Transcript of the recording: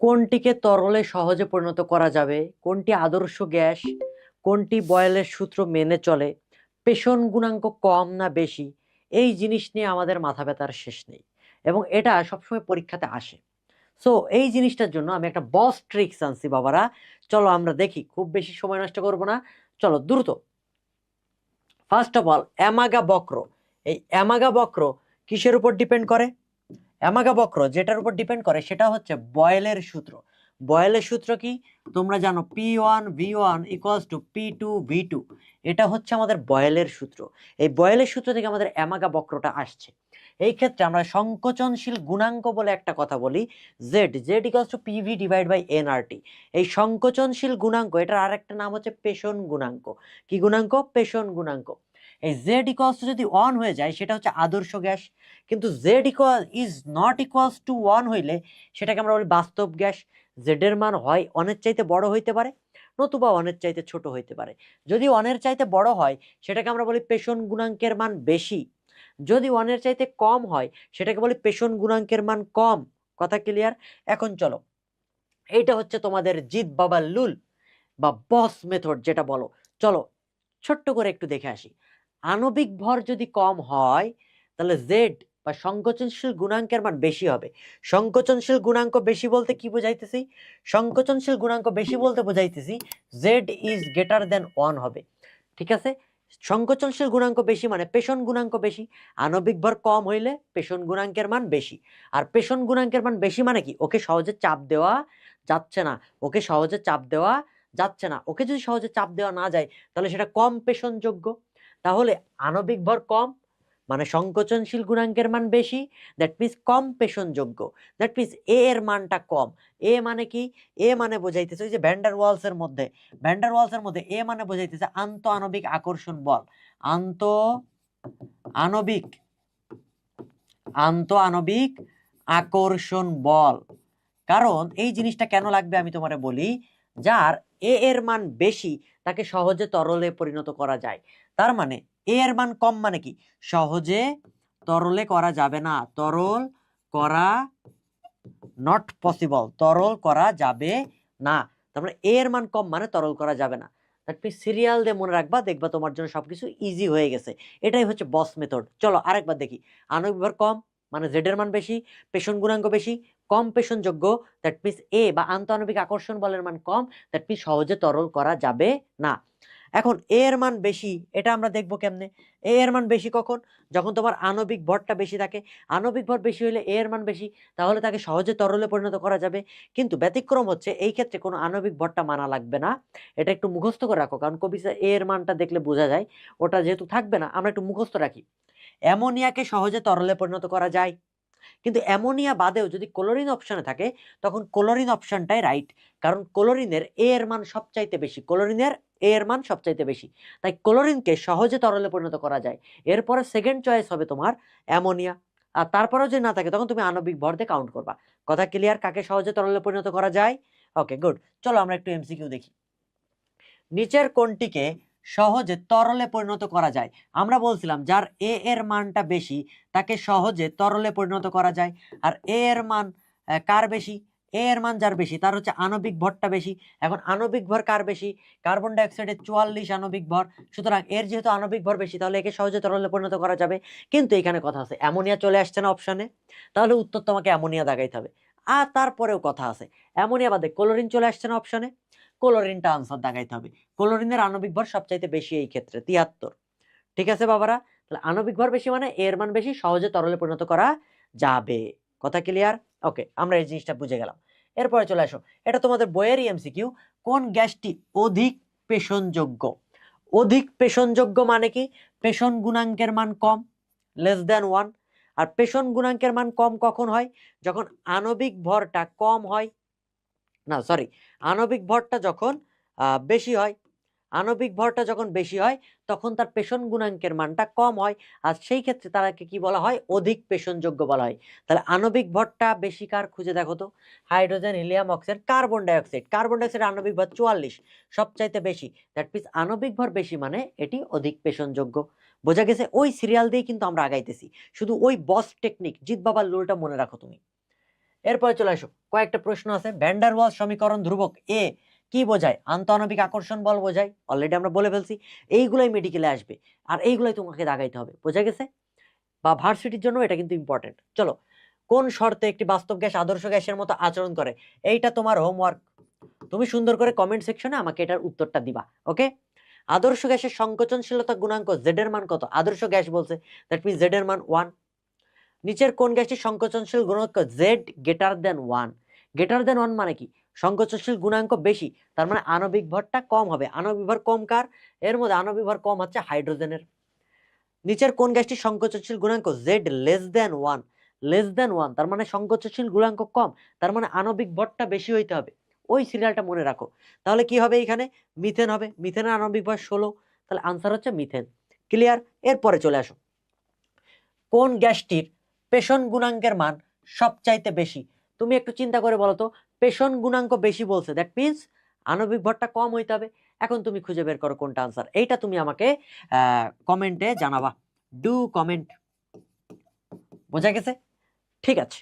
কোনটিকে তরলে সহজে পরিণত করা যাবে, কোনটি আদর্শ গ্যাস, কোনটি বয়েলের সূত্র মেনে চলে, পেষণ গুণাঙ্ক কম না বেশি, এই জিনিস নিয়ে আমাদের মাথা ব্যথার শেষ নেই এবং এটা সবসময় পরীক্ষাতে আসে। সো এই জিনিসটার জন্য আমি একটা বস ট্রিক্স আনছি বাবারা। চলো আমরা দেখি, খুব বেশি সময় নষ্ট করব না, চলো দ্রুত। ফার্স্ট অফ অল, অ্যামাগা বক্র। এই অ্যামাগা বক্র কিসের উপর ডিপেন্ড করে? অ্যামাগা বক্র যেটার উপর ডিপেন্ড করে সেটা হচ্ছে বয়েলের সূত্র। বয়েলের সূত্র কি তোমরা জানো? P1V1 = P2V2। এটা হচ্ছে আমাদের বয়েলের সূত্র। এই বয়েলের সূত্র থেকে আমাদের অ্যামাগা বক্রটা আসছে। এই ক্ষেত্রে আমরা সংকোচনশীল গুণাঙ্ক বলে একটা কথা বলি, Z=PV/NRT। এই সংকোচনশীল গুণাঙ্ক, এটার আরেকটা নাম হচ্ছে পেষণ গুণাঙ্ক। কি গুণাঙ্ক? পেষণ গুণাঙ্ক। এই Z= যদি 1 হয়ে যায় সেটা হচ্ছে আদর্শ গ্যাস, কিন্তু Z=1 হইলে সেটাকে আমরা বলি বাস্তব গ্যাস। জেড এর মান হয় অনের চাইতে বড় হইতে পারে, নতুবা অনের চাইতে ছোট হইতে পারে। যদি অনের চাইতে বড় হয় সেটাকে আমরা বলি পেষণ গুণাঙ্কের মান বেশি, যদি অনের চাইতে কম হয় সেটাকে বলি পেষণ গুণাঙ্কের মান কম। কথা ক্লিয়ার? এখন চলো, এইটা হচ্ছে তোমাদের জিত বাবা লুল বা বস মেথড যেটা বলো। চলো ছোট্ট করে একটু দেখে আসি। আণবিক ভর যদি কম হয় তাহলে জেড বা সংকোচনশীল গুণাঙ্কের মান বেশি হবে। সংকোচনশীল গুণাঙ্ক বেশি বলতে কি বোঝাইতেছি? সংকোচনশীল গুণাঙ্ক বেশি বলতে বোঝাইতেছি Z=1 হবে। ঠিক আছে? সংকোচনশীল গুণাঙ্ক বেশি মানে পেষণ গুণাঙ্ক বেশি। আণবিক ভর কম হইলে পেষণ গুণাঙ্কের মান বেশি। আর পেষণ গুণাঙ্কের মান বেশি মানে কি? ওকে সহজে চাপ দেওয়া যাচ্ছে না, ওকে সহজে চাপ দেওয়া যাচ্ছে না। ওকে যদি সহজে চাপ দেওয়া না যায় তাহলে সেটা কম পেষণযোগ্য। তাহলে আণবিক ভর কম মানে সংকোচনশীল গুণাঙ্কের মান বেশি, দ্যাট মিনস কম পেষণযোগ্য। দ্যাট মিনস এ এর মানটা কম। এ মানে কি? এ মানে বোঝাইতেছে ওই যে ভ্যান্ডার ওয়ালসের মধ্যে, ভ্যান্ডার ওয়ালসের মধ্যে এ মানে বোঝাইতেছে আন্ত আণবিক আকর্ষণ বল। আন্ত আণবিক আন্ত আণবিক আকর্ষণ বল। কারণ এই জিনিসটা কেন লাগবে আমি তোমারে বলি, যার এ এর মান বেশি তাকে সহজে তরলে পরিণত করা যায়। তার মানে এ এর মান কম মানে কি? সহজে তরলে করা যাবে না, তরল করা নট পসিবল, তরল করা যাবে না। তার মানে এ এর মান কম মানে তরল করা যাবে না। দ্যাট মিনস সিরিয়াল দিয়ে মনে রাখবা, দেখবা তোমার জন্য সবকিছু ইজি হয়ে গেছে। এটাই হচ্ছে বস মেথড। চলো আরেকবার দেখি। আণবিক ভর কম মানে জেড এর মান বেশি, পেষণ গুণাঙ্ক বেশি, কম পেষণযোগ্য, দ্যাট মিনস এ বা আন্তঃআণবিক আকর্ষণ বলের মান কম, দ্যাট মিনস সহজে তরল করা যাবে না। এখন এ এর মান বেশি, এটা আমরা দেখবো কেমনে? এ এর মান বেশি কখন? যখন তোমার আণবিক ভরটা বেশি থাকে। আণবিক ভর বেশি হলে এ এর মান বেশি, তাহলে তাকে সহজে তরলে পরিণত করা যাবে। কিন্তু ব্যতিক্রম হচ্ছে এই ক্ষেত্রে কোনো আণবিক ভরটা মানা লাগবে না। এটা একটু মুখস্থ করে রাখো, কারণ কবিতা এ এর মানটা দেখলে বোঝা যায়, ওটা যেহেতু থাকবে না আমরা একটু মুখস্থ রাখি। অ্যামোনিয়াকে সহজে তরলে পরিণত করা যায়, কিন্তু অ্যামোনিয়া বাদেও যদি ক্লোরিন অপশনে থাকে তখন ক্লোরিন অপশনটাই রাইট। কারণ ক্লোরিনের এ এর মান সবচাইতে বেশি, ক্লোরিনের এ এর মান সবচাইতে বেশি, তাই ক্লোরিনকে সহজে তরলে পরিণত করা যায়। এরপরে সেকেন্ড চয়েস হবে তোমার অ্যামোনিয়া। আর তারপরেও যদি না থাকে তখন তুমি আণবিক ভর দিয়ে কাউন্ট করবা। কথা ক্লিয়ার? কাকে সহজে তরলে পরিণত করা যায়? Okay good. চলো আমরা একটু এমসিকিউ দেখি। নিচের কোনটিকে সহজে তরলে পরিণত করা যায়? আমরা বলছিলাম যার এ এর মানটা বেশি তাকে সহজে তরলে পরিণত করা যায়। আর এ এর মান কার বেশি? এ এর মান যার বেশি তার হচ্ছে আণবিক ভরটা বেশি। এখন আণবিক ভর কার বেশি? কার্বন ডাইঅক্সাইডের 44 আণবিক ভর। সুতরাং এর যেহেতু আণবিক ভর বেশি তাহলে একে সহজে তরলে পরিণত করা যাবে। কিন্তু এখানে কথা আছে অ্যামোনিয়া চলে আসছে না অপশনে, তাহলে উত্তর তোমাকে অ্যামোনিয়া দাগাইতে হবে। আর তারপরেও কথা আছে অ্যামোনিয়া বাদে ক্লোরিন চলে আসছে না অপশনে, ক্লোরিনটা আনসার দাগাইতে হবে। ক্লোরিনের আণবিক ভর সবচাইতে বেশি এই ক্ষেত্রে 73। ঠিক আছে বাবারা? তাহলে আণবিক ভর বেশি মানে এর মান বেশি, সহজে তরলে পরিণত করা যাবে। কথা ক্লিয়ার? ওকে, আমরা এই জিনিসটা বুঝে গেলাম। এরপরে চলে আসো, এটা তোমাদের বইয়েরই এমসিকিউ। কোন গ্যাসটি অধিক পেষণযোগ্য? অধিক পেষণযোগ্য মানে কি? পেষণ গুণাঙ্কের মান কম, <<1। আর পেষণ গুণাঙ্কের মান কম কখন হয়? যখন আণবিক ভরটা কম হয়, না সরি, আণবিক ভরটা যখন বেশি হয়। আণবিক ভরটা যখন বেশি হয় তখন তার পেষণ গুণাঙ্কের মানটা কম হয়। আর সেই ক্ষেত্রে তারাকে কি বলা হয়? অধিক পেষণযোগ্য বলা হয়। তাহলে আণবিক ভরটা বেশি কার খুঁজে দেখো তো। Hydrogen, helium, oxygen, carbon dioxide. Carbon ডাইঅক্সাইডের আণবিক ভর 44, সবচাইতে বেশি। দ্যাট মিনস আণবিক ভর বেশি মানে এটি অধিক পেষণযোগ্য। বোঝা গেছে? ওই সিরিয়াল দিয়ে কিন্তু আমরা আগাইতেছি, শুধু ওই বস টেকনিক জিত বাবার লুলটা মনে রাখো তুমি। এরপরে চলে আসো, কয়েকটা প্রশ্ন আছে। ভ্যান্ডার ওয়ালস সমীকরণ ধ্রুবক এ কি বোঝায়? আন্তঃআণবিক আকর্ষণ বল বোঝায়, অলরেডি আমরা বলে ফেলছি। এইগুলাই মেডিকেলে আসবে, আর এইগুলাই তোমাকে দাগাইতে হবে, বোঝা গেছে? বা ভার্সিটির জন্য এটা কিন্তু ইম্পর্টেন্ট। চলো, কোন শর্তে একটি বাস্তব গ্যাস আদর্শ গ্যাসের মতো আচরণ করে? এইটা তোমার হোমওয়ার্ক, তুমি সুন্দর করে কমেন্ট সেকশনে আমাকে এটার উত্তরটা দিবা। ওকে, আদর্শ গ্যাসের সংকোচনশীলতা গুণাঙ্ক জেড এর মান কত? আদর্শ গ্যাস বলছে, দ্যাট মিন্স জেড এর মান 1। নিচের কোন গ্যাসটির সংকোচনশীল গুণাঙ্ক Z greater than 1? Greater than 1 মানে কি? সংকোচনশীল গুণাঙ্ক বেশি, তার মানে আণবিক ভরটা কম হবে। আণবিক ভর কম কার? এর মধ্যে আণবিক ভর কম হচ্ছে হাইড্রোজেনের। নিচের কোন গ্যাসটির সংকোচনশীল গুণাঙ্ক Z less than 1? Less than 1 তার মানে সংকোচনশীল গুণাঙ্ক কম, তার মানে আণবিক ভরটা বেশি হইতে হবে। ওই সিরিয়ালটা মনে রাখো। তাহলে কি হবে এখানে? মিথেন হবে। মিথেনের আণবিক ভর 16, তাহলে আনসার হচ্ছে মিথেন। ক্লিয়ার? এরপরে চলে আসো, কোন গ্যাসটির পেষণ গুণাঙ্কের মান সবচাইতে বেশি? তুমি একটু চিন্তা করে বলো তো, পেষণ গুণাঙ্ক বেশি বলছে, দ্যাট মিন্স আণবিক ভরটা কম হইতে হবে। এখন তুমি খুঁজে বের করো কোনটা আনসার, এইটা তুমি আমাকে কমেন্টে জানাবা। Do comment. বোঝা গেছে? ঠিক আছে।